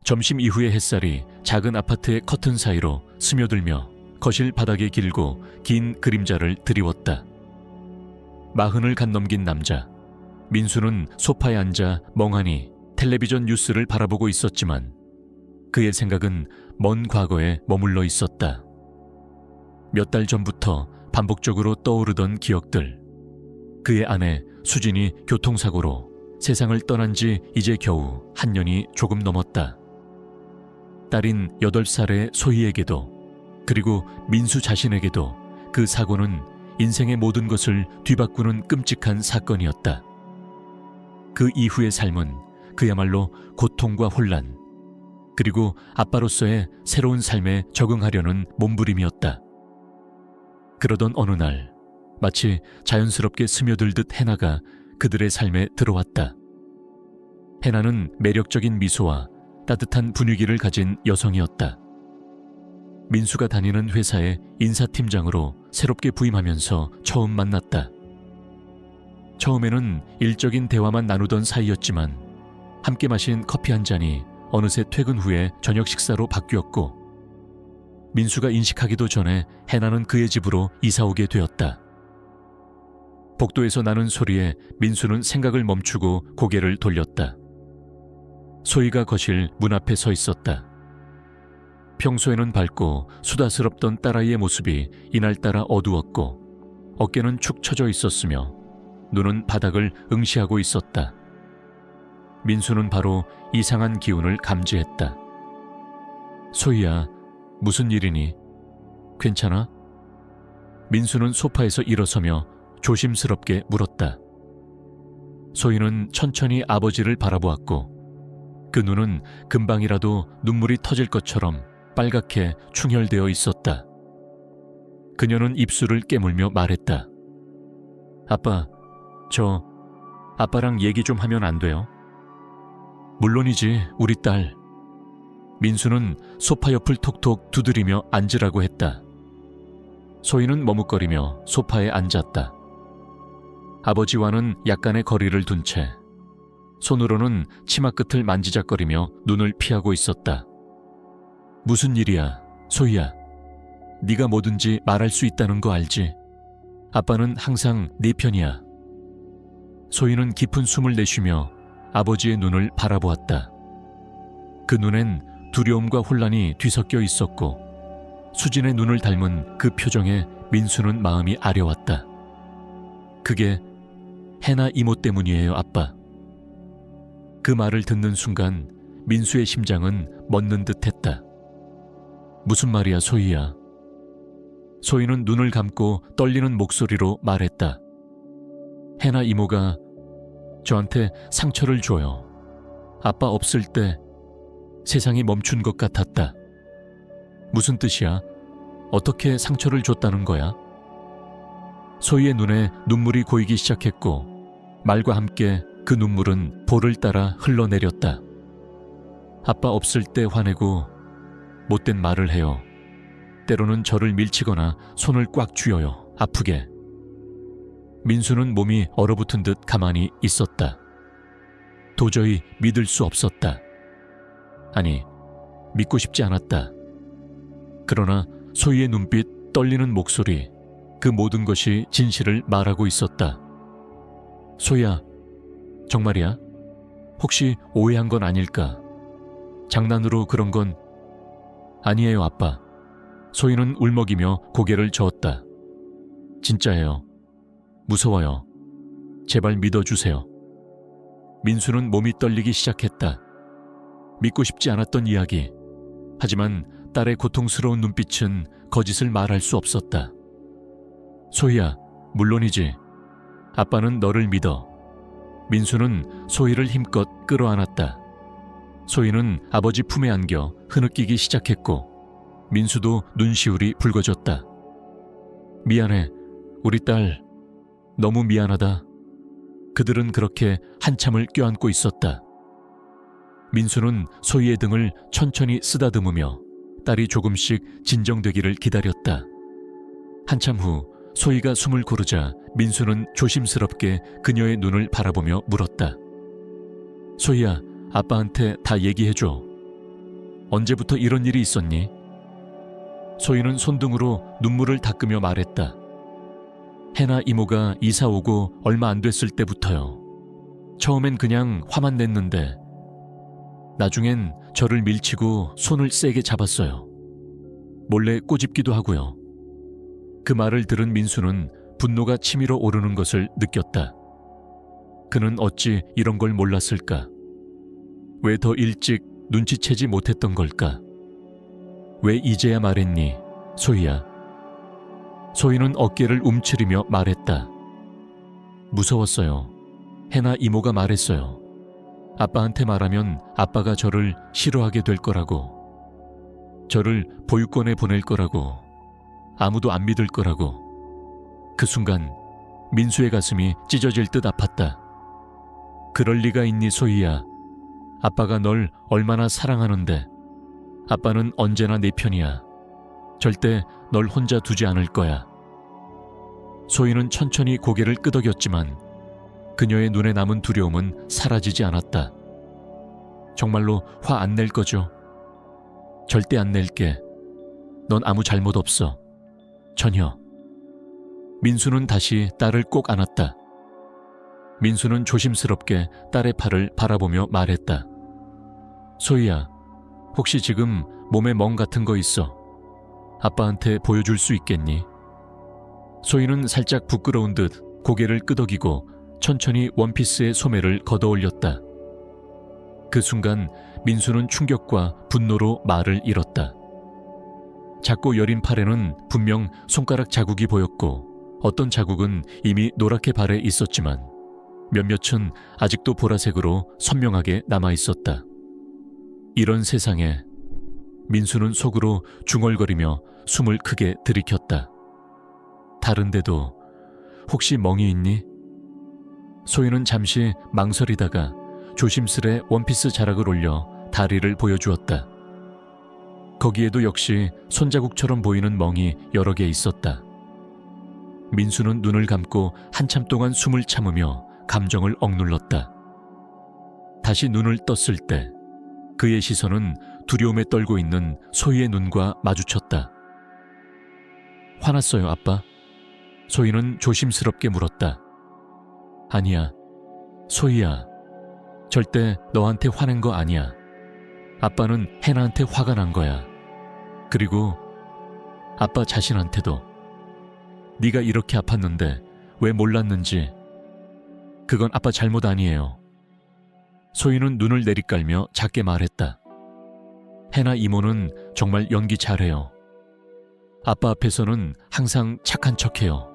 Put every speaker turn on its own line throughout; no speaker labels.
점심 이후의 햇살이 작은 아파트의 커튼 사이로 스며들며 거실 바닥에 길고 긴 그림자를 드리웠다. 40을 간 넘긴 남자. 민수는 소파에 앉아 멍하니 텔레비전 뉴스를 바라보고 있었지만 그의 생각은 먼 과거에 머물러 있었다. 몇 달 전부터 반복적으로 떠오르던 기억들. 그의 아내 수진이 교통사고로 세상을 떠난 지 이제 겨우 한 년이 조금 넘었다. 딸인 8살의 소희에게도 그리고 민수 자신에게도 그 사고는 인생의 모든 것을 뒤바꾸는 끔찍한 사건이었다. 그 이후의 삶은 그야말로 고통과 혼란, 그리고 아빠로서의 새로운 삶에 적응하려는 몸부림이었다. 그러던 어느 날 마치 자연스럽게 스며들듯 해나가 그들의 삶에 들어왔다. 해나는 매력적인 미소와 따뜻한 분위기를 가진 여성이었다. 민수가 다니는 회사의 인사팀장으로 새롭게 부임하면서 처음 만났다. 처음에는 일적인 대화만 나누던 사이였지만 함께 마신 커피 한 잔이 어느새 퇴근 후에 저녁 식사로 바뀌었고 민수가 인식하기도 전에 해나는 그의 집으로 이사오게 되었다. 복도에서 나는 소리에 민수는 생각을 멈추고 고개를 돌렸다. 소희가 거실 문 앞에 서 있었다. 평소에는 밝고 수다스럽던 딸아이의 모습이 이날따라 어두웠고 어깨는 축 처져 있었으며 눈은 바닥을 응시하고 있었다. 민수는 바로 이상한 기운을 감지했다. 소희야, 무슨 일이니? 괜찮아? 민수는 소파에서 일어서며 조심스럽게 물었다. 소희는 천천히 아버지를 바라보았고 그 눈은 금방이라도 눈물이 터질 것처럼 빨갛게 충혈되어 있었다. 그녀는 입술을 깨물며 말했다. 아빠, 저 아빠랑 얘기 좀 하면 안 돼요? 물론이지, 우리 딸. 민수는 소파 옆을 톡톡 두드리며 앉으라고 했다. 소희는 머뭇거리며 소파에 앉았다. 아버지와는 약간의 거리를 둔 채 손으로는 치마 끝을 만지작거리며 눈을 피하고 있었다. 무슨 일이야, 소희야. 네가 뭐든지 말할 수 있다는 거 알지? 아빠는 항상 네 편이야. 소희는 깊은 숨을 내쉬며 아버지의 눈을 바라보았다. 그 눈엔 두려움과 혼란이 뒤섞여 있었고 수진의 눈을 닮은 그 표정에 민수는 마음이 아려왔다. 그게 해나 이모 때문이에요, 아빠. 그 말을 듣는 순간 민수의 심장은 멎는 듯했다. 무슨 말이야, 소희야. 소희는 눈을 감고 떨리는 목소리로 말했다. 해나 이모가 저한테 상처를 줘요. 아빠 없을 때 세상이 멈춘 것 같았다. 무슨 뜻이야? 어떻게 상처를 줬다는 거야? 소희의 눈에 눈물이 고이기 시작했고 말과 함께 그 눈물은 볼을 따라 흘러내렸다. 아빠 없을 때 화내고 못된 말을 해요. 때로는 저를 밀치거나 손을 꽉 쥐어요. 아프게. 민수는 몸이 얼어붙은 듯 가만히 있었다. 도저히 믿을 수 없었다. 아니, 믿고 싶지 않았다. 그러나 소희의 눈빛, 떨리는 목소리, 그 모든 것이 진실을 말하고 있었다. 소희야, 정말이야? 혹시 오해한 건 아닐까? 장난으로 그런 건 아니에요, 아빠. 소희는 울먹이며 고개를 저었다. 진짜예요. 무서워요. 제발 믿어주세요. 민수는 몸이 떨리기 시작했다. 믿고 싶지 않았던 이야기. 하지만 딸의 고통스러운 눈빛은 거짓을 말할 수 없었다. 소희야, 물론이지. 아빠는 너를 믿어. 민수는 소희를 힘껏 끌어안았다. 소희는 아버지 품에 안겨 흐느끼기 시작했고 민수도 눈시울이 붉어졌다. 미안해, 우리 딸. 너무 미안하다. 그들은 그렇게 한참을 껴안고 있었다. 민수는 소희의 등을 천천히 쓰다듬으며 딸이 조금씩 진정되기를 기다렸다. 한참 후 소희가 숨을 고르자 민수는 조심스럽게 그녀의 눈을 바라보며 물었다. 소희야, 아빠한테 다 얘기해줘. 언제부터 이런 일이 있었니? 소희는 손등으로 눈물을 닦으며 말했다. 해나 이모가 이사 오고 얼마 안 됐을 때부터요. 처음엔 그냥 화만 냈는데 나중엔 저를 밀치고 손을 세게 잡았어요. 몰래 꼬집기도 하고요. 그 말을 들은 민수는 분노가 치밀어 오르는 것을 느꼈다. 그는 어찌 이런 걸 몰랐을까? 왜 더 일찍 눈치채지 못했던 걸까? 왜 이제야 말했니, 소희야? 소희는 어깨를 움츠리며 말했다. 무서웠어요. 해나 이모가 말했어요. 아빠한테 말하면 아빠가 저를 싫어하게 될 거라고. 저를 보육원에 보낼 거라고. 아무도 안 믿을 거라고. 그 순간 민수의 가슴이 찢어질 듯 아팠다. 그럴 리가 있니, 소희야. 아빠가 널 얼마나 사랑하는데. 아빠는 언제나 내 편이야. 절대 널 혼자 두지 않을 거야. 소희는 천천히 고개를 끄덕였지만 그녀의 눈에 남은 두려움은 사라지지 않았다. 정말로 화 안 낼 거죠? 절대 안 낼게. 넌 아무 잘못 없어. 전혀. 민수는 다시 딸을 꼭 안았다. 민수는 조심스럽게 딸의 팔을 바라보며 말했다. 소희야, 혹시 지금 몸에 멍 같은 거 있어? 아빠한테 보여줄 수 있겠니? 소희는 살짝 부끄러운 듯 고개를 끄덕이고 천천히 원피스의 소매를 걷어올렸다. 그 순간 민수는 충격과 분노로 말을 잃었다. 작고 여린 팔에는 분명 손가락 자국이 보였고 어떤 자국은 이미 노랗게 발에 있었지만 몇몇은 아직도 보라색으로 선명하게 남아있었다. 이런 세상에 민수는 속으로 중얼거리며 숨을 크게 들이켰다. 다른데도 혹시 멍이 있니? 소희는 잠시 망설이다가 조심스레 원피스 자락을 올려 다리를 보여주었다. 거기에도 역시 손자국처럼 보이는 멍이 여러 개 있었다. 민수는 눈을 감고 한참 동안 숨을 참으며 감정을 억눌렀다. 다시 눈을 떴을 때 그의 시선은 두려움에 떨고 있는 소희의 눈과 마주쳤다. 화났어요, 아빠? 소희는 조심스럽게 물었다. 아니야, 소희야. 절대 너한테 화낸 거 아니야. 아빠는 해나한테 화가 난 거야. 그리고 아빠 자신한테도. 네가 이렇게 아팠는데 왜 몰랐는지. 그건 아빠 잘못 아니에요. 소희는 눈을 내리깔며 작게 말했다. 해나 이모는 정말 연기 잘해요. 아빠 앞에서는 항상 착한 척해요.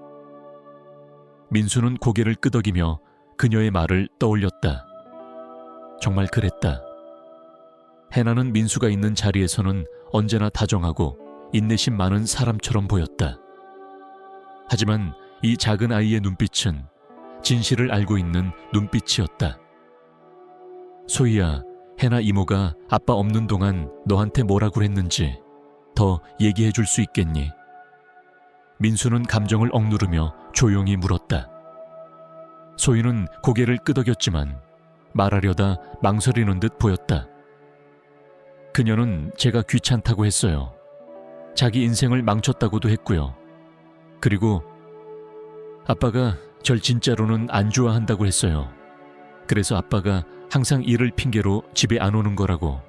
민수는 고개를 끄덕이며 그녀의 말을 떠올렸다. 정말 그랬다. 해나는 민수가 있는 자리에서는 언제나 다정하고 인내심 많은 사람처럼 보였다. 하지만 이 작은 아이의 눈빛은 진실을 알고 있는 눈빛이었다. 소희야, 해나 이모가 아빠 없는 동안 너한테 뭐라고 했는지 더 얘기해 줄 수 있겠니? 민수는 감정을 억누르며 조용히 물었다. 소희는 고개를 끄덕였지만 말하려다 망설이는 듯 보였다. 그녀는 제가 귀찮다고 했어요. 자기 인생을 망쳤다고도 했고요. 그리고 아빠가 절 진짜로는 안 좋아한다고 했어요. 그래서 아빠가 항상 일을 핑계로 집에 안 오는 거라고.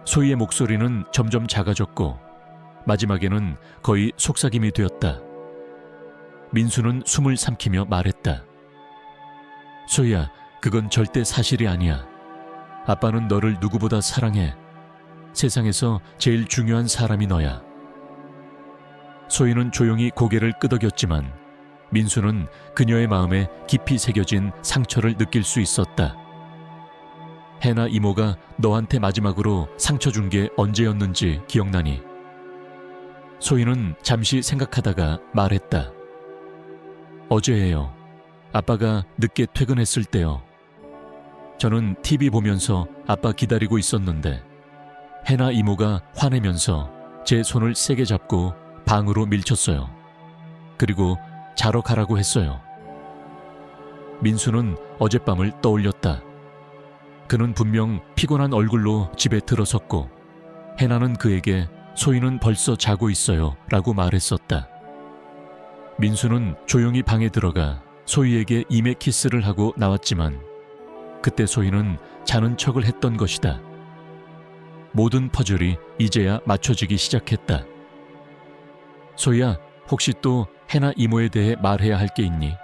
소희의 목소리는 점점 작아졌고 마지막에는 거의 속삭임이 되었다. 민수는 숨을 삼키며 말했다. 소희야, 그건 절대 사실이 아니야. 아빠는 너를 누구보다 사랑해. 세상에서 제일 중요한 사람이 너야. 소희는 조용히 고개를 끄덕였지만 민수는 그녀의 마음에 깊이 새겨진 상처를 느낄 수 있었다. 해나 이모가 너한테 마지막으로 상처 준 게 언제였는지 기억나니? 소희는 잠시 생각하다가 말했다. 어제예요. 아빠가 늦게 퇴근했을 때요. 저는 TV 보면서 아빠 기다리고 있었는데 해나 이모가 화내면서 제 손을 세게 잡고 방으로 밀쳤어요. 그리고 자러 가라고 했어요. 민수는 어젯밤을 떠올렸다. 그는 분명 피곤한 얼굴로 집에 들어섰고 해나는 그에게 소희는 벌써 자고 있어요 라고 말했었다. 민수는 조용히 방에 들어가 소희에게 이메 키스를 하고 나왔지만 그때 소희는 자는 척을 했던 것이다. 모든 퍼즐이 이제야 맞춰지기 시작했다. 소희야, 혹시 또 해나 이모에 대해 말해야 할 게 있니?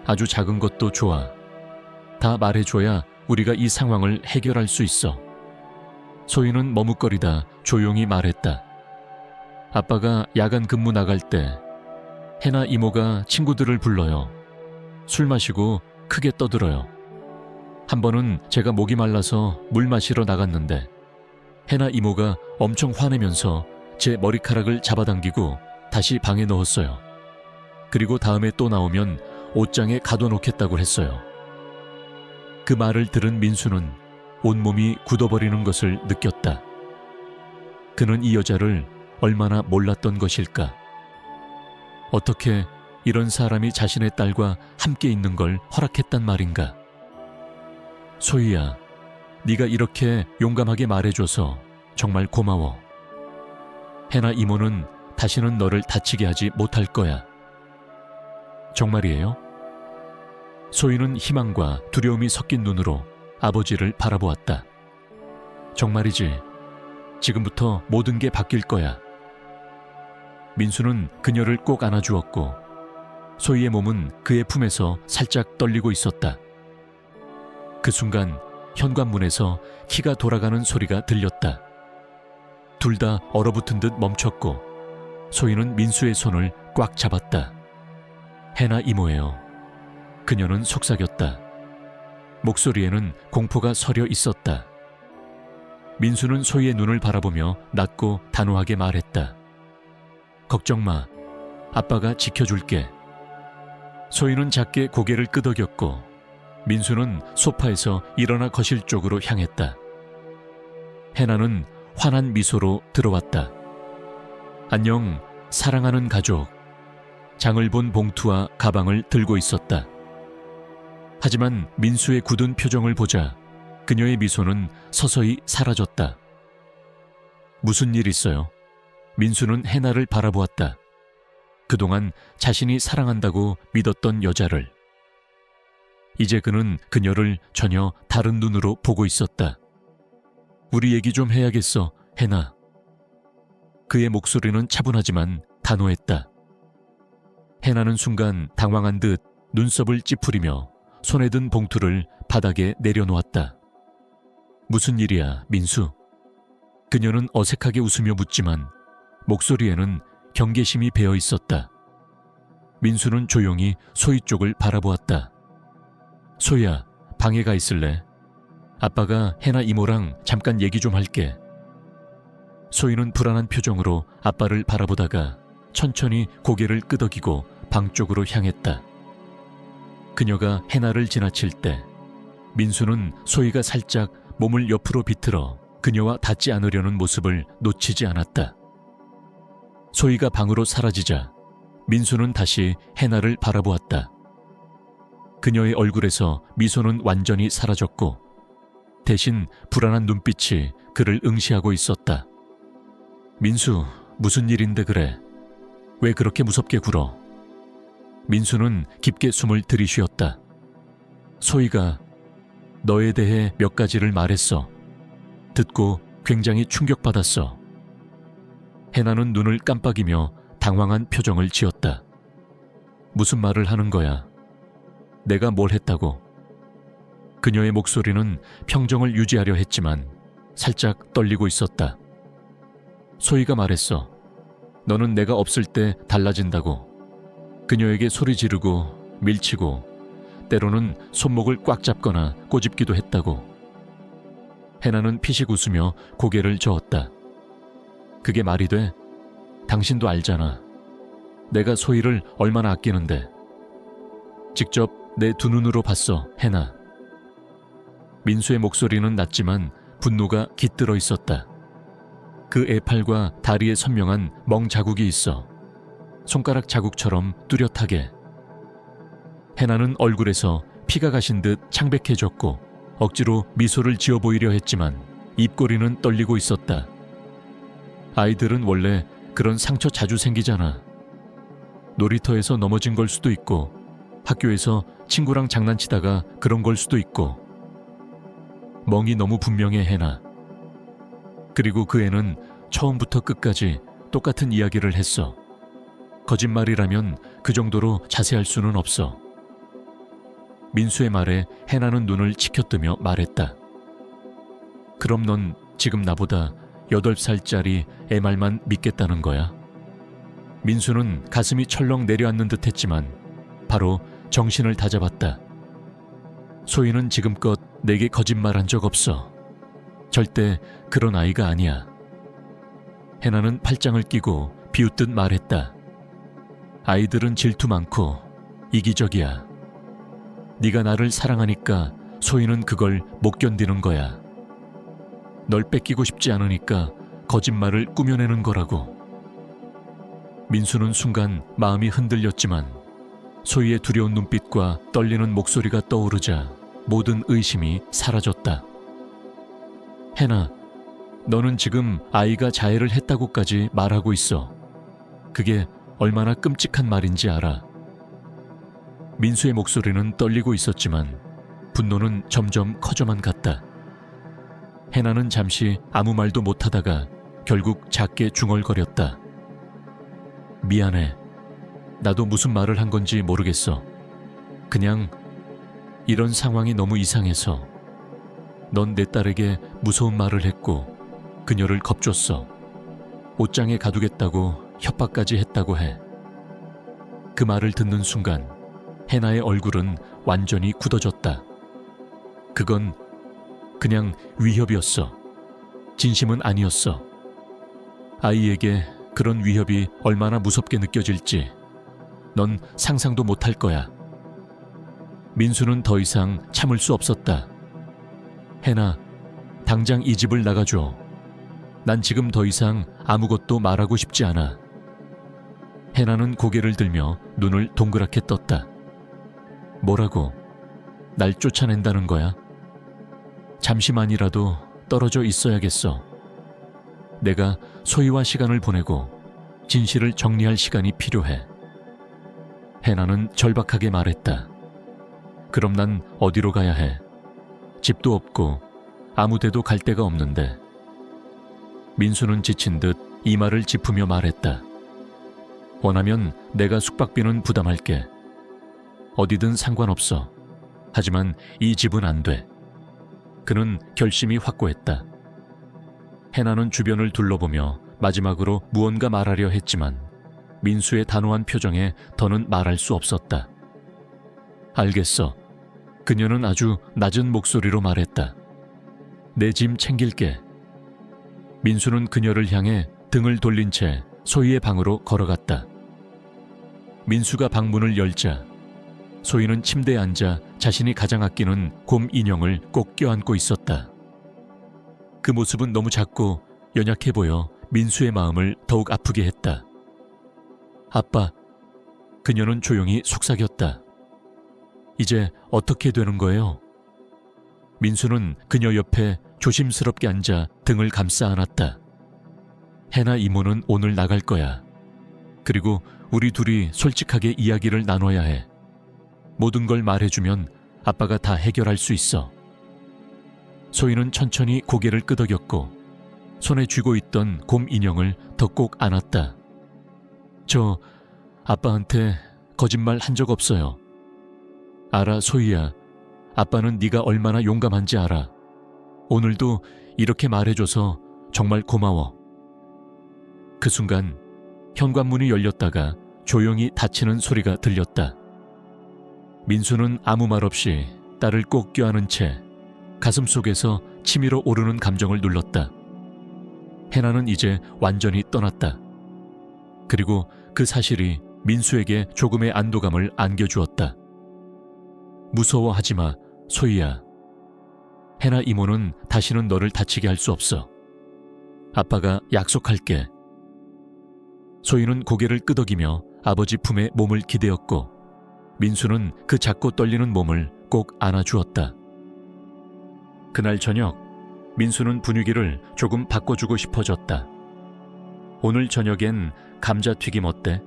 아주 작은 것도 좋아. 다 말해줘야 우리가 이 상황을 해결할 수 있어. 소희는 머뭇거리다 조용히 말했다. 아빠가 야간 근무 나갈 때 해나 이모가 친구들을 불러요. 술 마시고 크게 떠들어요. 한 번은 제가 목이 말라서 물 마시러 나갔는데 해나 이모가 엄청 화내면서 제 머리카락을 잡아당기고 다시 방에 넣었어요. 그리고 다음에 또 나오면 옷장에 가둬놓겠다고 했어요. 그 말을 들은 민수는 온몸이 굳어버리는 것을 느꼈다. 그는 이 여자를 얼마나 몰랐던 것일까? 어떻게 이런 사람이 자신의 딸과 함께 있는 걸 허락했단 말인가? 소희야, 네가 이렇게 용감하게 말해줘서 정말 고마워. 해나 이모는 다시는 너를 다치게 하지 못할 거야. 정말이에요? 소희는 희망과 두려움이 섞인 눈으로 아버지를 바라보았다. 정말이지. 지금부터 모든 게 바뀔 거야. 민수는 그녀를 꼭 안아주었고 소희의 몸은 그의 품에서 살짝 떨리고 있었다. 그 순간 현관문에서 키가 돌아가는 소리가 들렸다. 둘 다 얼어붙은 듯 멈췄고 소희는 민수의 손을 꽉 잡았다. 해나 이모예요. 그녀는 속삭였다. 목소리에는 공포가 서려 있었다. 민수는 소희의 눈을 바라보며 낮고 단호하게 말했다. 걱정 마. 아빠가 지켜줄게. 소희는 작게 고개를 끄덕였고 민수는 소파에서 일어나 거실 쪽으로 향했다. 해나는 환한 미소로 들어왔다. 안녕, 사랑하는 가족. 장을 본 봉투와 가방을 들고 있었다. 하지만 민수의 굳은 표정을 보자 그녀의 미소는 서서히 사라졌다. 무슨 일 있어요? 민수는 해나를 바라보았다. 그동안 자신이 사랑한다고 믿었던 여자를. 이제 그는 그녀를 전혀 다른 눈으로 보고 있었다. 우리 얘기 좀 해야겠어, 해나. 그의 목소리는 차분하지만 단호했다. 해나는 순간 당황한 듯 눈썹을 찌푸리며 손에 든 봉투를 바닥에 내려놓았다. 무슨 일이야, 민수? 그녀는 어색하게 웃으며 묻지만 목소리에는 경계심이 배어 있었다. 민수는 조용히 소희 쪽을 바라보았다. 소희야, 방에 가 있을래? 아빠가 해나 이모랑 잠깐 얘기 좀 할게. 소희는 불안한 표정으로 아빠를 바라보다가 천천히 고개를 끄덕이고 방 쪽으로 향했다. 그녀가 해나를 지나칠 때 민수는 소희가 살짝 몸을 옆으로 비틀어 그녀와 닿지 않으려는 모습을 놓치지 않았다. 소희가 방으로 사라지자 민수는 다시 해나를 바라보았다. 그녀의 얼굴에서 미소는 완전히 사라졌고 대신 불안한 눈빛이 그를 응시하고 있었다. 민수, 무슨 일인데 그래? 왜 그렇게 무섭게 굴어? 민수는 깊게 숨을 들이쉬었다. 소희가 너에 대해 몇 가지를 말했어. 듣고 굉장히 충격받았어. 해나는 눈을 깜빡이며 당황한 표정을 지었다. 무슨 말을 하는 거야? 내가 뭘 했다고? 그녀의 목소리는 평정을 유지하려 했지만 살짝 떨리고 있었다. 소희가 말했어. 너는 내가 없을 때 달라진다고. 그녀에게 소리 지르고 밀치고 때로는 손목을 꽉 잡거나 꼬집기도 했다고. 해나는 피식 웃으며 고개를 저었다. 그게 말이 돼? 당신도 알잖아. 내가 소희를 얼마나 아끼는데. 직접 내 두 눈으로 봤어, 해나. 민수의 목소리는 낮지만 분노가 깃들어 있었다. 그 애팔과 다리에 선명한 멍 자국이 있어. 손가락 자국처럼 뚜렷하게. 해나는 얼굴에서 피가 가신 듯 창백해졌고 억지로 미소를 지어 보이려 했지만 입꼬리는 떨리고 있었다. 아이들은 원래 그런 상처 자주 생기잖아. 놀이터에서 넘어진 걸 수도 있고 학교에서 친구랑 장난치다가 그런 걸 수도 있고. 멍이 너무 분명해, 해나. 그리고 그 애는 처음부터 끝까지 똑같은 이야기를 했어. 거짓말이라면 그 정도로 자세할 수는 없어. 민수의 말에 해나는 눈을 치켜뜨며 말했다. 그럼 넌 지금 나보다 8살짜리 애 말만 믿겠다는 거야? 민수는 가슴이 철렁 내려앉는 듯 했지만 바로 정신을 다잡았다. 소희는 지금껏 내게 거짓말한 적 없어. 절대 그런 아이가 아니야. 해나는 팔짱을 끼고 비웃듯 말했다. 아이들은 질투 많고 이기적이야. 네가 나를 사랑하니까 소희는 그걸 못 견디는 거야. 널 뺏기고 싶지 않으니까 거짓말을 꾸며내는 거라고. 민수는 순간 마음이 흔들렸지만 소희의 두려운 눈빛과 떨리는 목소리가 떠오르자 모든 의심이 사라졌다. 해나, 너는 지금 아이가 자해를 했다고까지 말하고 있어. 그게 얼마나 끔찍한 말인지 알아. 민수의 목소리는 떨리고 있었지만 분노는 점점 커져만 갔다. 해나는 잠시 아무 말도 못하다가 결국 작게 중얼거렸다. 미안해. 나도 무슨 말을 한 건지 모르겠어. 그냥 이런 상황이 너무 이상해서. 넌 내 딸에게 무서운 말을 했고 그녀를 겁줬어. 옷장에 가두겠다고 협박까지 했다고 해. 그 말을 듣는 순간 해나의 얼굴은 완전히 굳어졌다. 그건 그냥 위협이었어. 진심은 아니었어. 아이에게 그런 위협이 얼마나 무섭게 느껴질지 넌 상상도 못할 거야. 민수는 더 이상 참을 수 없었다. 해나, 당장 이 집을 나가줘. 난 지금 더 이상 아무것도 말하고 싶지 않아. 해나는 고개를 들며 눈을 동그랗게 떴다. 뭐라고? 날 쫓아낸다는 거야? 잠시만이라도 떨어져 있어야겠어. 내가 소희와 시간을 보내고 진실을 정리할 시간이 필요해. 해나는 절박하게 말했다. 그럼 난 어디로 가야 해? 집도 없고 아무 데도 갈 데가 없는데. 민수는 지친 듯 이마를 짚으며 말했다. 원하면 내가 숙박비는 부담할게. 어디든 상관없어. 하지만 이 집은 안 돼. 그는 결심이 확고했다. 해나는 주변을 둘러보며 마지막으로 무언가 말하려 했지만 민수의 단호한 표정에 더는 말할 수 없었다. 알겠어. 그녀는 아주 낮은 목소리로 말했다. 내 짐 챙길게. 민수는 그녀를 향해 등을 돌린 채 소희의 방으로 걸어갔다. 민수가 방문을 열자 소희는 침대에 앉아 자신이 가장 아끼는 곰 인형을 꼭 껴안고 있었다. 그 모습은 너무 작고 연약해 보여 민수의 마음을 더욱 아프게 했다. 아빠, 그녀는 조용히 속삭였다. 이제 어떻게 되는 거예요? 민수는 그녀 옆에 조심스럽게 앉아 등을 감싸 안았다. 해나 이모는 오늘 나갈 거야. 그리고 우리 둘이 솔직하게 이야기를 나눠야 해. 모든 걸 말해주면 아빠가 다 해결할 수 있어. 소희는 천천히 고개를 끄덕였고 손에 쥐고 있던 곰 인형을 더 꼭 안았다. 저 아빠한테 거짓말 한 적 없어요. 알아, 소희야. 아빠는 네가 얼마나 용감한지 알아. 오늘도 이렇게 말해줘서 정말 고마워. 그 순간 현관문이 열렸다가 조용히 닫히는 소리가 들렸다. 민수는 아무 말 없이 딸을 꼭 껴안은 채 가슴속에서 치밀어 오르는 감정을 눌렀다. 해나는 이제 완전히 떠났다. 그리고 그 사실이 민수에게 조금의 안도감을 안겨주었다. 무서워하지 마, 소희야. 해나 이모는 다시는 너를 다치게 할 수 없어. 아빠가 약속할게. 소희는 고개를 끄덕이며 아버지 품에 몸을 기대었고 민수는 그 작고 떨리는 몸을 꼭 안아주었다. 그날 저녁 민수는 분위기를 조금 바꿔주고 싶어졌다. 오늘 저녁엔 감자튀김 어때?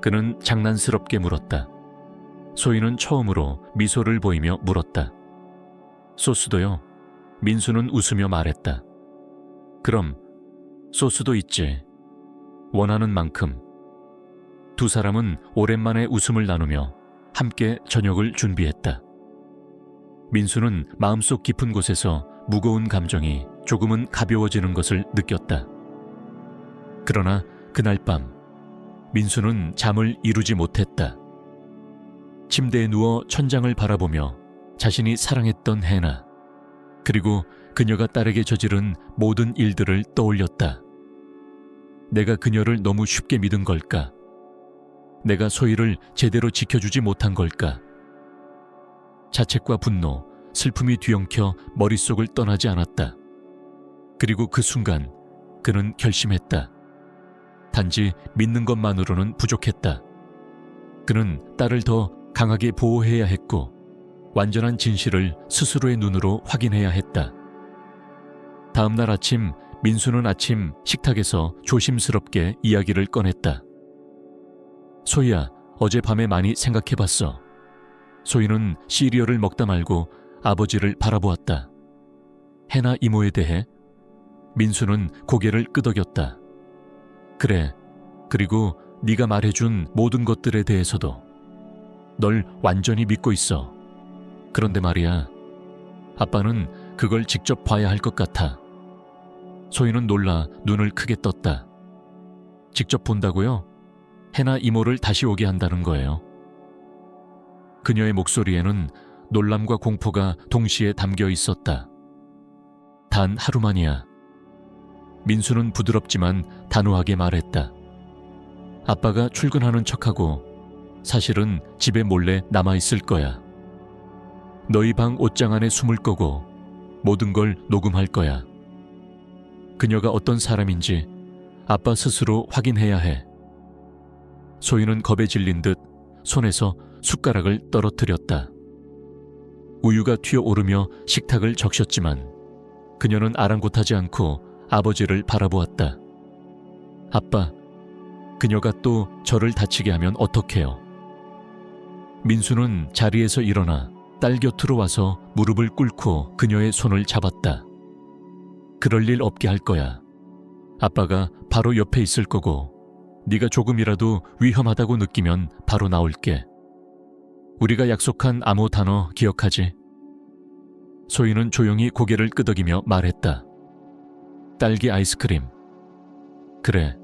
그는 장난스럽게 물었다. 소희는 처음으로 미소를 보이며 물었다. 소스도요? 민수는 웃으며 말했다. 그럼 소스도 있지. 원하는 만큼. 두 사람은 오랜만에 웃음을 나누며 함께 저녁을 준비했다. 민수는 마음속 깊은 곳에서 무거운 감정이 조금은 가벼워지는 것을 느꼈다. 그러나 그날 밤 민수는 잠을 이루지 못했다. 침대에 누워 천장을 바라보며 자신이 사랑했던 해나, 그리고 그녀가 딸에게 저지른 모든 일들을 떠올렸다. 내가 그녀를 너무 쉽게 믿은 걸까? 내가 소희를 제대로 지켜주지 못한 걸까? 자책과 분노, 슬픔이 뒤엉켜 머릿속을 떠나지 않았다. 그리고 그 순간 그는 결심했다. 단지 믿는 것만으로는 부족했다. 그는 딸을 더 강하게 보호해야 했고 완전한 진실을 스스로의 눈으로 확인해야 했다. 다음 날 아침 민수는 아침 식탁에서 조심스럽게 이야기를 꺼냈다. 소희야, 어젯밤에 많이 생각해봤어. 소희는 시리얼을 먹다 말고 아버지를 바라보았다. 해나 이모에 대해? 민수는 고개를 끄덕였다. 그래, 그리고 네가 말해준 모든 것들에 대해서도. 널 완전히 믿고 있어. 그런데 말이야, 아빠는 그걸 직접 봐야 할 것 같아. 소희는 놀라 눈을 크게 떴다. 직접 본다고요? 해나 이모를 다시 오게 한다는 거예요. 그녀의 목소리에는 놀람과 공포가 동시에 담겨 있었다. 단 하루만이야. 민수는 부드럽지만 단호하게 말했다. 아빠가 출근하는 척하고 사실은 집에 몰래 남아있을 거야. 너희 방 옷장 안에 숨을 거고 모든 걸 녹음할 거야. 그녀가 어떤 사람인지 아빠 스스로 확인해야 해. 소희는 겁에 질린 듯 손에서 숟가락을 떨어뜨렸다. 우유가 튀어오르며 식탁을 적셨지만 그녀는 아랑곳하지 않고 아버지를 바라보았다. 아빠, 그녀가 또 저를 다치게 하면 어떡해요? 민수는 자리에서 일어나 딸 곁으로 와서 무릎을 꿇고 그녀의 손을 잡았다. 그럴 일 없게 할 거야. 아빠가 바로 옆에 있을 거고 네가 조금이라도 위험하다고 느끼면 바로 나올게. 우리가 약속한 암호 단어 기억하지? 소희는 조용히 고개를 끄덕이며 말했다. 딸기 아이스크림. 그래,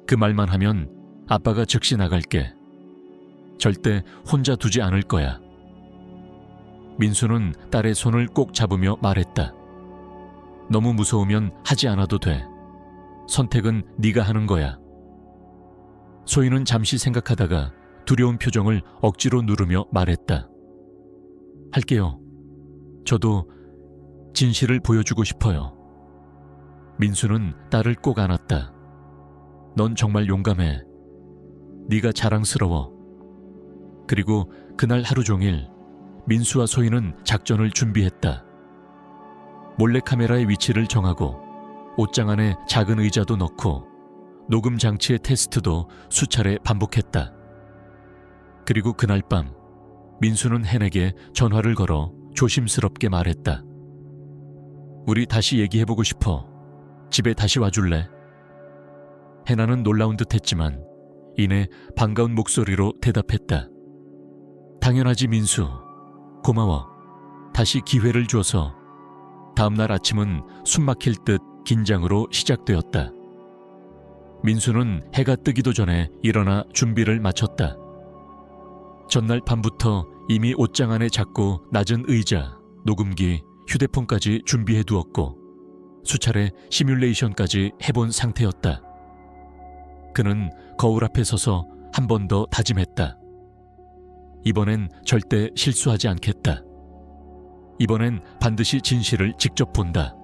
그 말만 하면 아빠가 즉시 나갈게. 절대 혼자 두지 않을 거야. 민수는 딸의 손을 꼭 잡으며 말했다. 너무 무서우면 하지 않아도 돼. 선택은 네가 하는 거야. 소희는 잠시 생각하다가 두려운 표정을 억지로 누르며 말했다. 할게요. 저도 진실을 보여주고 싶어요. 민수는 딸을 꼭 안았다. 넌 정말 용감해. 네가 자랑스러워. 그리고 그날 하루 종일 민수와 소희는 작전을 준비했다. 몰래카메라의 위치를 정하고 옷장 안에 작은 의자도 넣고 녹음 장치의 테스트도 수차례 반복했다. 그리고 그날 밤 민수는 헨에게 전화를 걸어 조심스럽게 말했다. 우리 다시 얘기해보고 싶어. 집에 다시 와줄래? 헨아는 놀라운 듯했지만 이내 반가운 목소리로 대답했다. 당연하지 민수. 고마워. 다시 기회를 줘서. 다음날 아침은 숨막힐 듯 긴장으로 시작되었다. 민수는 해가 뜨기도 전에 일어나 준비를 마쳤다. 전날 밤부터 이미 옷장 안에 작고 낮은 의자, 녹음기, 휴대폰까지 준비해 두었고 수차례 시뮬레이션까지 해본 상태였다. 그는 거울 앞에 서서 한 번 더 다짐했다. 이번엔 절대 실수하지 않겠다. 이번엔 반드시 진실을 직접 본다.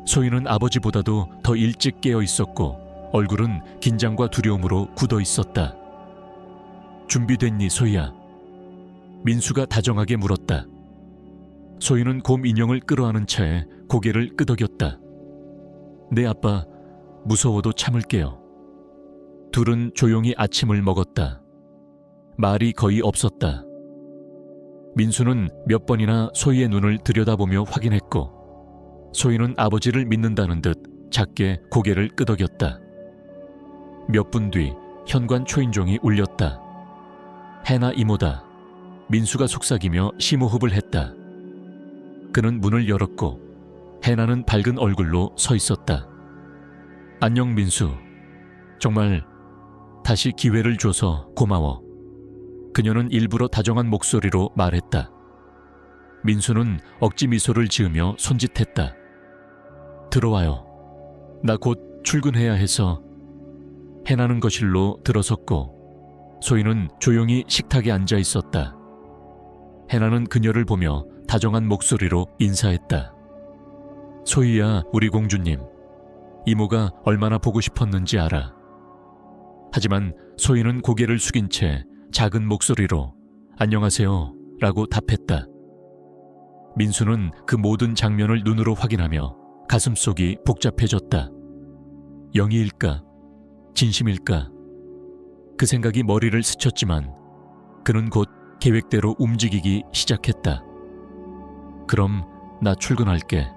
소희는 아버지보다도 더 일찍 깨어 있었고 얼굴은 긴장과 두려움으로 굳어 있었다. 준비됐니, 소희야? 민수가 다정하게 물었다. 소희는 곰 인형을 끌어안은 채 고개를 끄덕였다. 네 아빠, 무서워도 참을게요. 둘은 조용히 아침을 먹었다. 말이 거의 없었다. 민수는 몇 번이나 소희의 눈을 들여다보며 확인했고 소희는 아버지를 믿는다는 듯 작게 고개를 끄덕였다. 몇 분 뒤 현관 초인종이 울렸다. 해나 이모다. 민수가 속삭이며 심호흡을 했다. 그는 문을 열었고 해나는 밝은 얼굴로 서 있었다. 안녕 민수. 정말 다시 기회를 줘서 고마워. 그녀는 일부러 다정한 목소리로 말했다. 민수는 억지 미소를 지으며 손짓했다. 들어와요. 나 곧 출근해야 해서. 해나는 거실로 들어섰고 소희는 조용히 식탁에 앉아 있었다. 해나는 그녀를 보며 다정한 목소리로 인사했다. 소희야, 우리 공주님. 이모가 얼마나 보고 싶었는지 알아. 하지만 소희는 고개를 숙인 채 작은 목소리로 안녕하세요 라고 답했다. 민수는 그 모든 장면을 눈으로 확인하며 가슴속이 복잡해졌다. 영희일까? 진심일까? 그 생각이 머리를 스쳤지만 그는 곧 계획대로 움직이기 시작했다. 그럼 나 출근할게.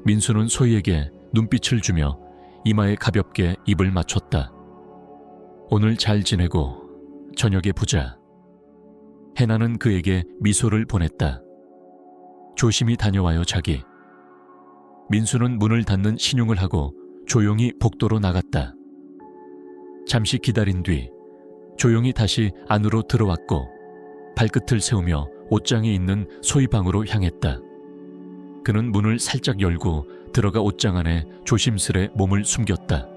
민수는 소희에게 눈빛을 주며 이마에 가볍게 입을 맞췄다. 오늘 잘 지내고 저녁에 보자. 해나는 그에게 미소를 보냈다. 조심히 다녀와요, 자기. 민수는 문을 닫는 신용을 하고 조용히 복도로 나갔다. 잠시 기다린 뒤 조용히 다시 안으로 들어왔고 발끝을 세우며 옷장에 있는 소희 방으로 향했다. 그는 문을 살짝 열고 들어가 옷장 안에 조심스레 몸을 숨겼다.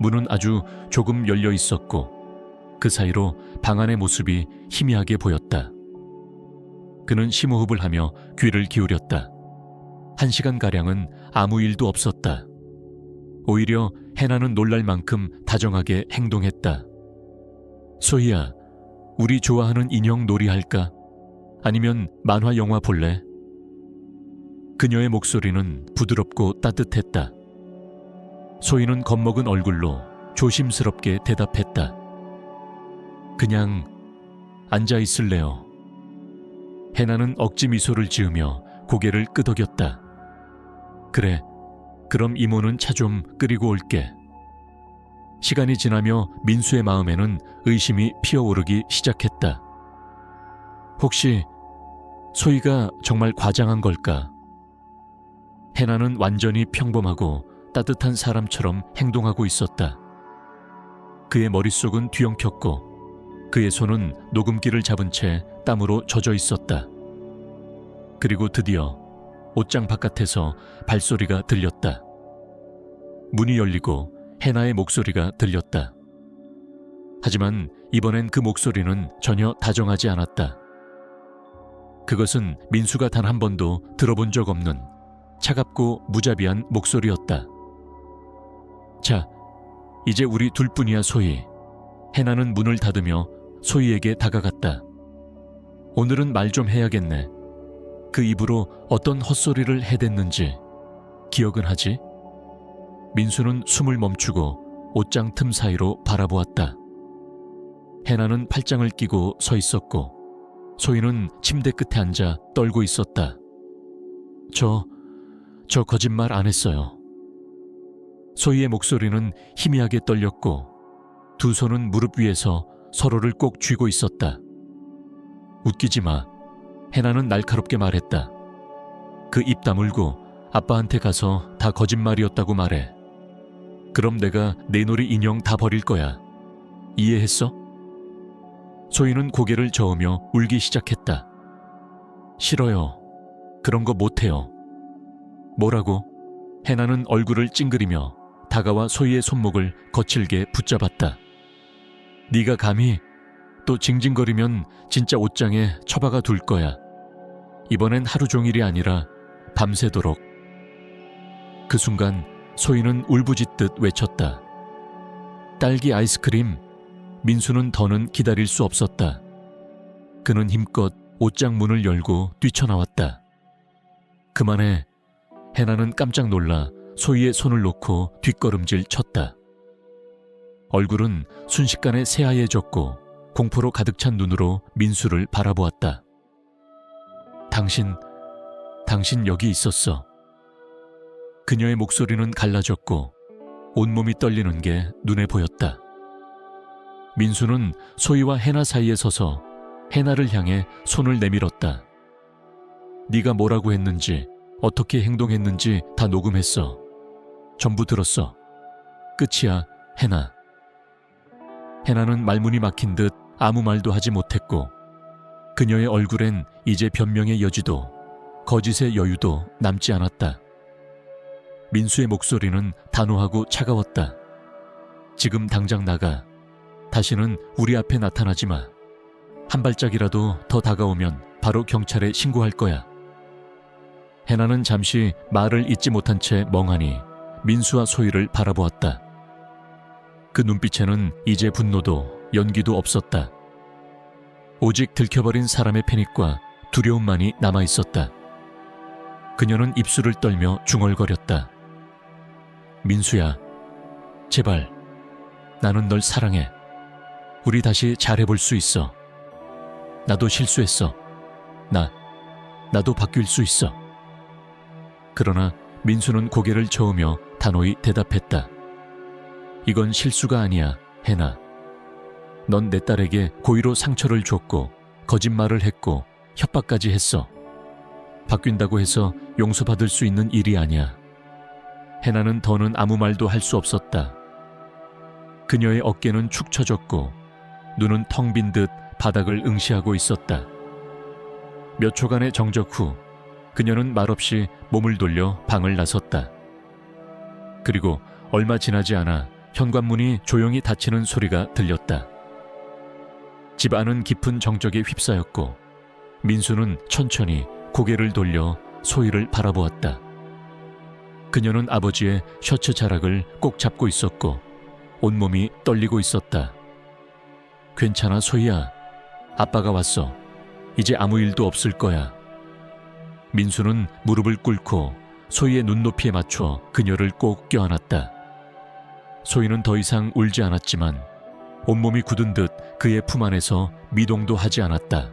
문은 아주 조금 열려 있었고 그 사이로 방 안의 모습이 희미하게 보였다. 그는 심호흡을 하며 귀를 기울였다. 1시간가량은 아무 일도 없었다. 오히려 해나는 놀랄 만큼 다정하게 행동했다. 소희야, 우리 좋아하는 인형 놀이 할까? 아니면 만화 영화 볼래? 그녀의 목소리는 부드럽고 따뜻했다. 소희는 겁먹은 얼굴로 조심스럽게 대답했다. 그냥 앉아 있을래요. 해나는 억지 미소를 지으며 고개를 끄덕였다. 그래, 그럼 이모는 차 좀 끓이고 올게. 시간이 지나며 민수의 마음에는 의심이 피어오르기 시작했다. 혹시 소희가 정말 과장한 걸까? 해나는 완전히 평범하고 따뜻한 사람처럼 행동하고 있었다. 그의 머릿속은 뒤엉켰고 그의 손은 녹음기를 잡은 채 땀으로 젖어 있었다. 그리고 드디어 옷장 바깥에서 발소리가 들렸다. 문이 열리고 해나의 목소리가 들렸다. 하지만 이번엔 그 목소리는 전혀 다정하지 않았다. 그것은 민수가 단 한 번도 들어본 적 없는 차갑고 무자비한 목소리였다. 자, 이제 우리 둘뿐이야, 소희. 해나는 문을 닫으며 소희에게 다가갔다. 오늘은 말 좀 해야겠네. 그 입으로 어떤 헛소리를 해댔는지 기억은 하지? 민수는 숨을 멈추고 옷장 틈 사이로 바라보았다. 해나는 팔짱을 끼고 서 있었고 소희는 침대 끝에 앉아 떨고 있었다. 저 거짓말 안 했어요. 소희의 목소리는 희미하게 떨렸고 두 손은 무릎 위에서 서로를 꼭 쥐고 있었다. 웃기지 마. 해나는 날카롭게 말했다. 그 입 다물고 아빠한테 가서 다 거짓말이었다고 말해. 그럼 내가 내 놀이 인형 다 버릴 거야. 이해했어? 소희는 고개를 저으며 울기 시작했다. 싫어요. 그런 거 못해요. 뭐라고? 해나는 얼굴을 찡그리며 다가와 소희의 손목을 거칠게 붙잡았다. 네가 감히 또 징징거리면 진짜 옷장에 처박아 둘 거야. 이번엔 하루 종일이 아니라 밤새도록. 그 순간 소희는 울부짖듯 외쳤다. 딸기 아이스크림. 민수는 더는 기다릴 수 없었다. 그는 힘껏 옷장 문을 열고 뛰쳐나왔다. 그만해. 해나는 깜짝 놀라 소희의 손을 놓고 뒷걸음질 쳤다. 얼굴은 순식간에 새하얘졌고 공포로 가득 찬 눈으로 민수를 바라보았다. 당신 여기 있었어. 그녀의 목소리는 갈라졌고 온몸이 떨리는 게 눈에 보였다. 민수는 소희와 해나 사이에 서서 해나를 향해 손을 내밀었다. 네가 뭐라고 했는지 어떻게 행동했는지 다 녹음했어. 전부 들었어. 끝이야, 해나. 해나는 말문이 막힌 듯 아무 말도 하지 못했고 그녀의 얼굴엔 이제 변명의 여지도 거짓의 여유도 남지 않았다. 민수의 목소리는 단호하고 차가웠다. 지금 당장 나가. 다시는 우리 앞에 나타나지 마. 한 발짝이라도 더 다가오면 바로 경찰에 신고할 거야. 해나는 잠시 말을 잇지 못한 채 멍하니 민수와 소희를 바라보았다. 그 눈빛에는 이제 분노도 연기도 없었다. 오직 들켜버린 사람의 패닉과 두려움만이 남아있었다. 그녀는 입술을 떨며 중얼거렸다. 민수야, 제발. 나는 널 사랑해. 우리 다시 잘해볼 수 있어. 나도 실수했어. 나도 바뀔 수 있어. 그러나 민수는 고개를 저으며 단호히 대답했다. 이건 실수가 아니야, 해나. 넌 내 딸에게 고의로 상처를 줬고 거짓말을 했고 협박까지 했어. 바뀐다고 해서 용서받을 수 있는 일이 아니야. 해나는 더는 아무 말도 할 수 없었다. 그녀의 어깨는 축 처졌고 눈은 텅 빈 듯 바닥을 응시하고 있었다. 몇 초간의 정적 후 그녀는 말없이 몸을 돌려 방을 나섰다. 그리고 얼마 지나지 않아 현관문이 조용히 닫히는 소리가 들렸다. 집 안은 깊은 정적에 휩싸였고 민수는 천천히 고개를 돌려 소희를 바라보았다. 그녀는 아버지의 셔츠 자락을 꼭 잡고 있었고 온몸이 떨리고 있었다. 괜찮아, 소희야. 아빠가 왔어. 이제 아무 일도 없을 거야. 민수는 무릎을 꿇고 소희의 눈높이에 맞춰 그녀를 꼭 껴안았다. 소희는 더 이상 울지 않았지만 온몸이 굳은 듯 그의 품 안에서 미동도 하지 않았다.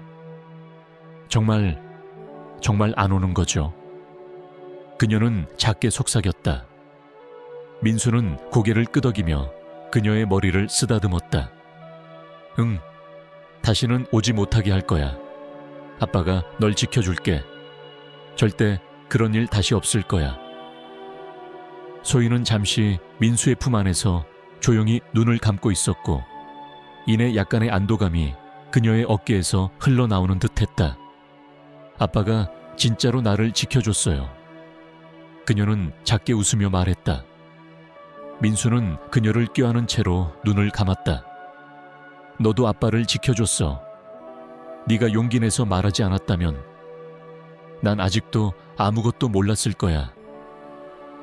정말 안 오는 거죠. 그녀는 작게 속삭였다. 민수는 고개를 끄덕이며 그녀의 머리를 쓰다듬었다. 응, 다시는 오지 못하게 할 거야. 아빠가 널 지켜줄게. 절대 그런 일 다시 없을 거야. 소희는 잠시 민수의 품 안에서 조용히 눈을 감고 있었고 이내 약간의 안도감이 그녀의 어깨에서 흘러나오는 듯했다. 아빠가 진짜로 나를 지켜줬어요. 그녀는 작게 웃으며 말했다. 민수는 그녀를 껴안은 채로 눈을 감았다. 너도 아빠를 지켜줬어. 네가 용기 내서 말하지 않았다면 난 아직도 아무것도 몰랐을 거야.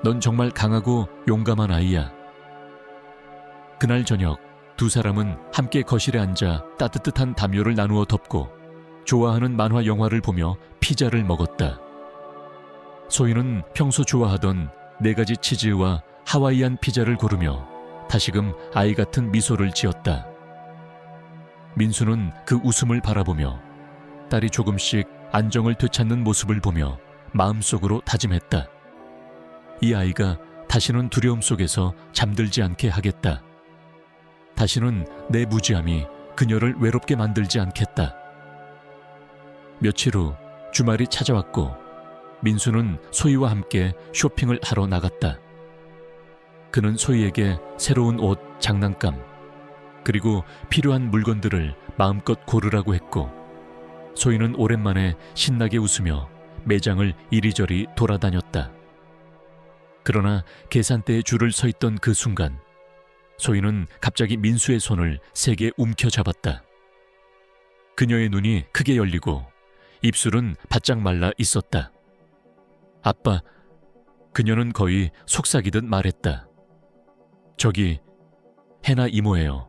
넌 정말 강하고 용감한 아이야. 그날 저녁 두 사람은 함께 거실에 앉아 따뜻한 담요를 나누어 덮고 좋아하는 만화 영화를 보며 피자를 먹었다. 소희는 평소 좋아하던 4가지 치즈와 하와이안 피자를 고르며 다시금 아이 같은 미소를 지었다. 민수는 그 웃음을 바라보며 딸이 조금씩 안정을 되찾는 모습을 보며 마음속으로 다짐했다. 이 아이가 다시는 두려움 속에서 잠들지 않게 하겠다. 다시는 내 무지함이 그녀를 외롭게 만들지 않겠다. 며칠 후 주말이 찾아왔고 민수는 소희와 함께 쇼핑을 하러 나갔다. 그는 소희에게 새로운 옷, 장난감, 그리고 필요한 물건들을 마음껏 고르라고 했고 소희는 오랜만에 신나게 웃으며 매장을 이리저리 돌아다녔다. 그러나 계산대에 줄을 서 있던 그 순간 소희는 갑자기 민수의 손을 세게 움켜잡았다. 그녀의 눈이 크게 열리고 입술은 바짝 말라 있었다. 아빠, 그녀는 거의 속삭이듯 말했다. 저기 해나 이모예요.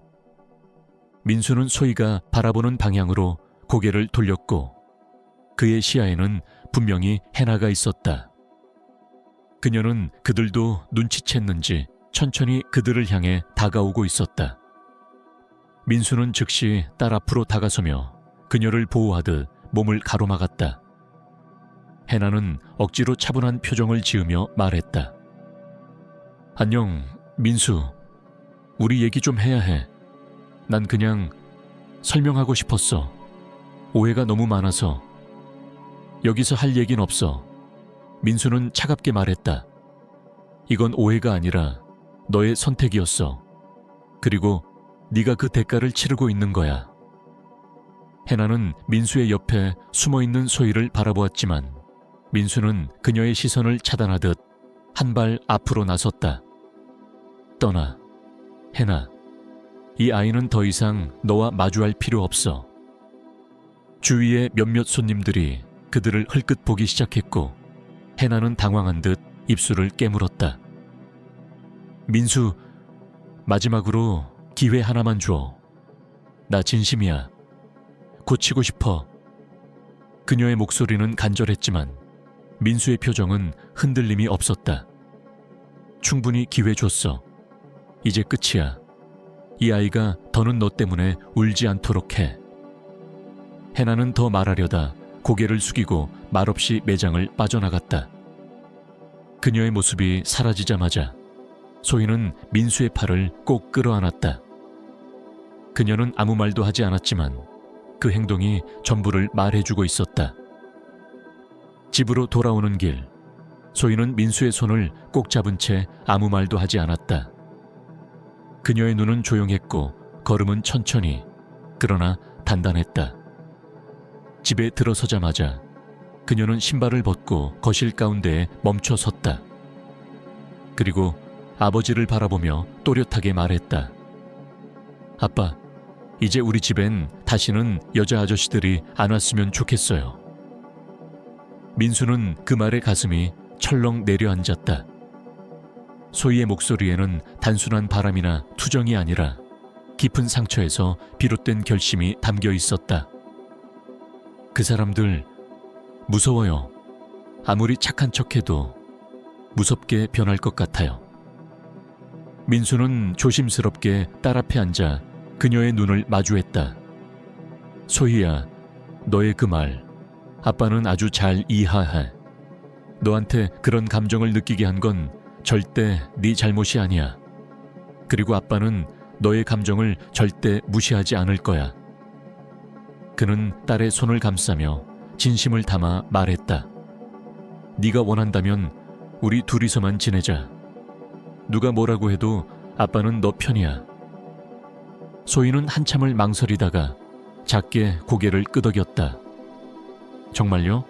민수는 소희가 바라보는 방향으로 고개를 돌렸고 그의 시야에는 분명히 해나가 있었다. 그녀는 그들도 눈치챘는지 천천히 그들을 향해 다가오고 있었다. 민수는 즉시 딸 앞으로 다가서며 그녀를 보호하듯 몸을 가로막았다. 해나는 억지로 차분한 표정을 지으며 말했다. 안녕, 민수. 우리 얘기 좀 해야 해. 난 그냥 설명하고 싶었어. 오해가 너무 많아서. 여기서 할 얘긴 없어. 민수는 차갑게 말했다. 이건 오해가 아니라 너의 선택이었어. 그리고 네가 그 대가를 치르고 있는 거야. 해나는 민수의 옆에 숨어있는 소희를 바라보았지만 민수는 그녀의 시선을 차단하듯 한 발 앞으로 나섰다. 떠나. 해나, 이 아이는 더 이상 너와 마주할 필요 없어. 주위의 몇몇 손님들이 그들을 흘끗 보기 시작했고 해나는 당황한 듯 입술을 깨물었다. 민수, 마지막으로 기회 하나만 줘. 나 진심이야. 고치고 싶어. 그녀의 목소리는 간절했지만 민수의 표정은 흔들림이 없었다. 충분히 기회 줬어. 이제 끝이야. 이 아이가 더는 너 때문에 울지 않도록 해. 해나는 더 말하려다 고개를 숙이고 말없이 매장을 빠져나갔다. 그녀의 모습이 사라지자마자 소희는 민수의 팔을 꼭 끌어안았다. 그녀는 아무 말도 하지 않았지만 그 행동이 전부를 말해주고 있었다. 집으로 돌아오는 길, 소희는 민수의 손을 꼭 잡은 채 아무 말도 하지 않았다. 그녀의 눈은 조용했고 걸음은 천천히, 그러나 단단했다. 집에 들어서자마자 그녀는 신발을 벗고 거실 가운데에 멈춰 섰다. 그리고 아버지를 바라보며 또렷하게 말했다. 아빠, 이제 우리 집엔 다시는 여자 아저씨들이 안 왔으면 좋겠어요. 민수는 그 말에 가슴이 철렁 내려앉았다. 소희의 목소리에는 단순한 바람이나 투정이 아니라 깊은 상처에서 비롯된 결심이 담겨 있었다. 그 사람들 무서워요. 아무리 착한 척해도 무섭게 변할 것 같아요. 민수는 조심스럽게 딸 앞에 앉아 그녀의 눈을 마주했다. 소희야, 너의 그 말, 아빠는 아주 잘 이해해. 너한테 그런 감정을 느끼게 한 건 절대 네 잘못이 아니야. 그리고 아빠는 너의 감정을 절대 무시하지 않을 거야. 그는 딸의 손을 감싸며 진심을 담아 말했다. 네가 원한다면 우리 둘이서만 지내자. 누가 뭐라고 해도 아빠는 너 편이야. 소희는 한참을 망설이다가 작게 고개를 끄덕였다. 정말요?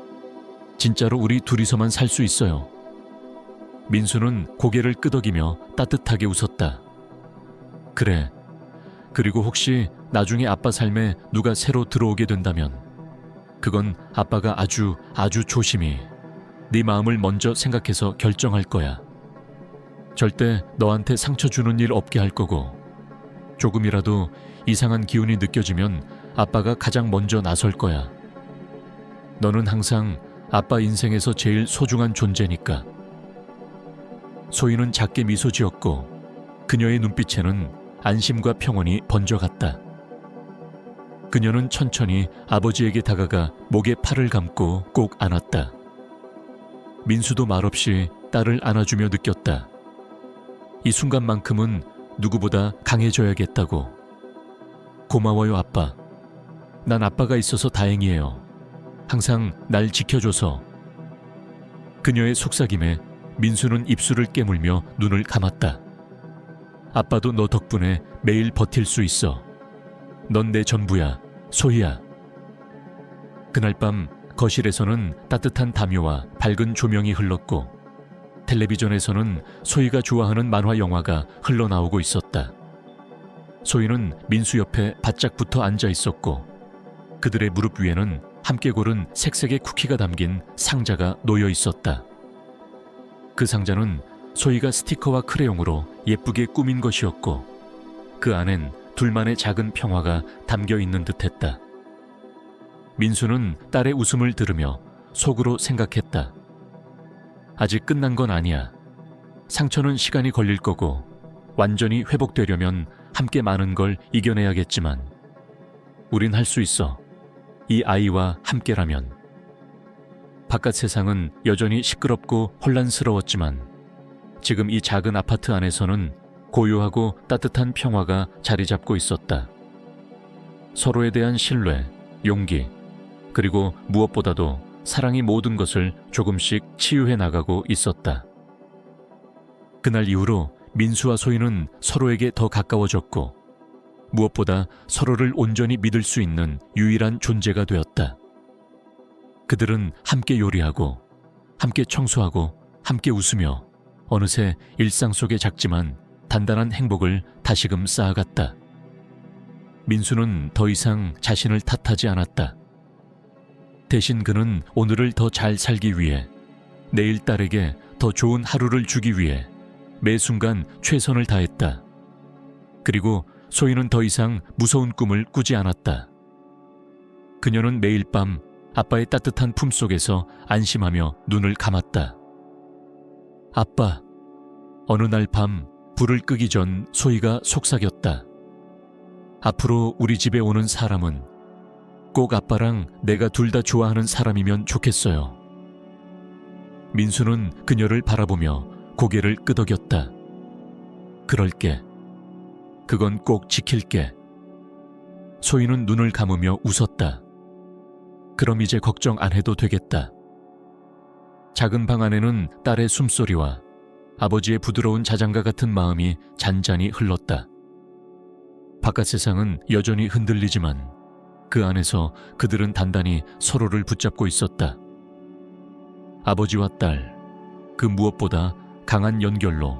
진짜로 우리 둘이서만 살 수 있어요. 민수는 고개를 끄덕이며 따뜻하게 웃었다. 그래. 그리고 혹시 나중에 아빠 삶에 누가 새로 들어오게 된다면 그건 아빠가 아주 조심히 네 마음을 먼저 생각해서 결정할 거야. 절대 너한테 상처 주는 일 없게 할 거고 조금이라도 이상한 기운이 느껴지면 아빠가 가장 먼저 나설 거야. 너는 항상 아빠 인생에서 제일 소중한 존재니까. 소희는 작게 미소 지었고 그녀의 눈빛에는 안심과 평온이 번져갔다. 그녀는 천천히 아버지에게 다가가 목에 팔을 감고 꼭 안았다. 민수도 말없이 딸을 안아주며 느꼈다. 이 순간만큼은 누구보다 강해져야겠다고. 고마워요, 아빠. 난 아빠가 있어서 다행이에요. 항상 날 지켜줘서. 그녀의 속삭임에 민수는 입술을 깨물며 눈을 감았다. 아빠도 너 덕분에 매일 버틸 수 있어. 넌 내 전부야, 소희야. 그날 밤 거실에서는 따뜻한 담요와 밝은 조명이 흘렀고 텔레비전에서는 소희가 좋아하는 만화 영화가 흘러나오고 있었다. 소희는 민수 옆에 바짝 붙어 앉아 있었고 그들의 무릎 위에는 함께 고른 색색의 쿠키가 담긴 상자가 놓여 있었다. 그 상자는 소희가 스티커와 크레용으로 예쁘게 꾸민 것이었고 그 안엔 둘만의 작은 평화가 담겨 있는 듯했다. 민수는 딸의 웃음을 들으며 속으로 생각했다. 아직 끝난 건 아니야. 상처는 시간이 걸릴 거고 완전히 회복되려면 함께 많은 걸 이겨내야겠지만 우린 할 수 있어. 이 아이와 함께라면. 바깥 세상은 여전히 시끄럽고 혼란스러웠지만 지금 이 작은 아파트 안에서는 고요하고 따뜻한 평화가 자리 잡고 있었다. 서로에 대한 신뢰, 용기, 그리고 무엇보다도 사랑이 모든 것을 조금씩 치유해 나가고 있었다. 그날 이후로 민수와 소희는 서로에게 더 가까워졌고 무엇보다 서로를 온전히 믿을 수 있는 유일한 존재가 되었다. 그들은 함께 요리하고 함께 청소하고 함께 웃으며 어느새 일상 속의 작지만 단단한 행복을 다시금 쌓아갔다. 민수는 더 이상 자신을 탓하지 않았다. 대신 그는 오늘을 더 잘 살기 위해, 내일 딸에게 더 좋은 하루를 주기 위해 매 순간 최선을 다했다. 그리고 소희는 더 이상 무서운 꿈을 꾸지 않았다. 그녀는 매일 밤 아빠의 따뜻한 품속에서 안심하며 눈을 감았다. 아빠. 어느 날 밤 불을 끄기 전 소희가 속삭였다. 앞으로 우리 집에 오는 사람은 꼭 아빠랑 내가 둘 다 좋아하는 사람이면 좋겠어요. 민수는 그녀를 바라보며 고개를 끄덕였다. 그럴게. 그건 꼭 지킬게. 소희는 눈을 감으며 웃었다. 그럼 이제 걱정 안 해도 되겠다. 작은 방 안에는 딸의 숨소리와 아버지의 부드러운 자장가 같은 마음이 잔잔히 흘렀다. 바깥 세상은 여전히 흔들리지만 그 안에서 그들은 단단히 서로를 붙잡고 있었다. 아버지와 딸, 그 무엇보다 강한 연결로